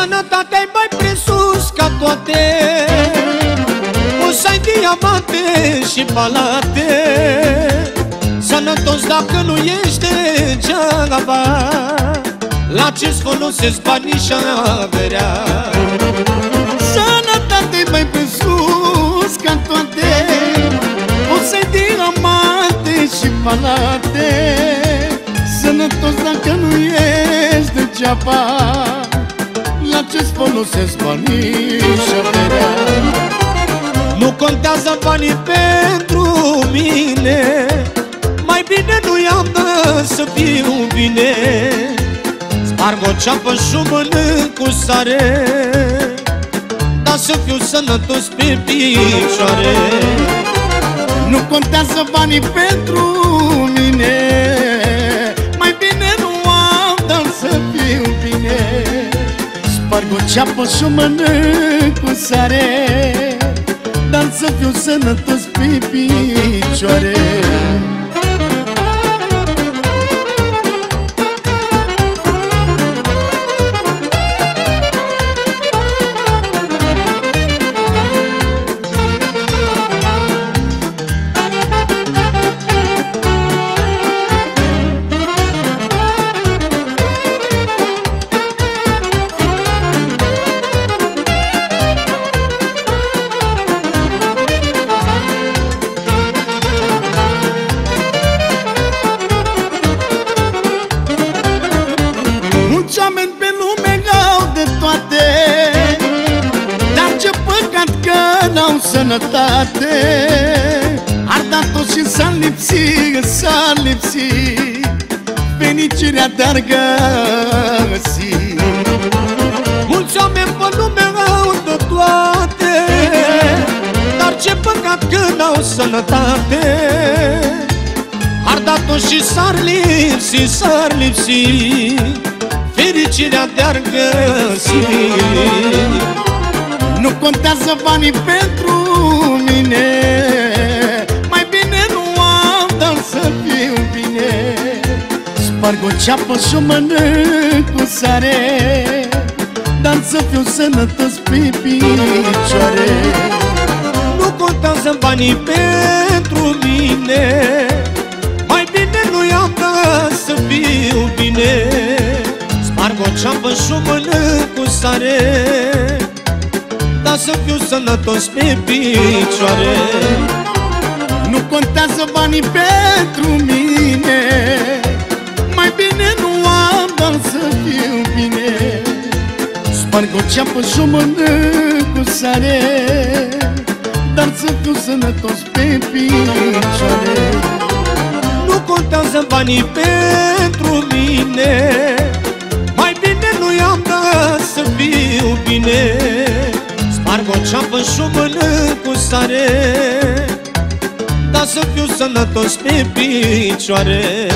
Sănătatea-i mai presus ca toate, o să ai diamante și palate. Sănătos dacă nu ești degeaba, la ce-ți folosesc banii și averea? Sănătatea-i mai presus ca toate, o să ai diamante și palate. Sănătos dacă nu ești degeaba, la ce-ți folosesc banii și averea? Nu contează banii pentru mine, mai bine nu i-am dă să fiu bine. Sparg o ceapă și-o mănânc cu sare, dar să fiu sănătos pe picioare. Nu contează banii pentru mine, mai bine nu am, dar să fiu bine. Sparg o ceapă și-o mănânc cu sare, dar să fiu sănătos pe picioare. Mulți oameni pe lume au de toate, dar ce păcat că n-au sănătate. Ar da tot și s-ar lipsi, fericirea te-ar găsi. Mulți oameni pe lume au de toate, dar ce păcat că n-au sănătate. Ar da tot și s-ar lipsi, fericirea te-ar găsi. Nu contează banii pentru mine, mai bine nu am, dar să fiu bine. Sparg o ceapă și-o mănânc cu sare, dar să fiu sănătos pe picioare. Nu contează banii pentru mine, mai bine nu i-am dat să fiu bine. Sparg o ceapă și-o mănânc cu sare, dar să fiu sănătos pe picioare. Nu contează banii pentru mine, mai bine nu am, dar să fiu bine. Sparg o ceapă și-o mănânc cu sare, dar să fiu sănătos pe picioare. Nu contează banii pentru mine, mai bine nu i-am dat să fiu bine. Sparg o ceapă și-o mănânc cu sare, dar să fiu sănătos pe picioare.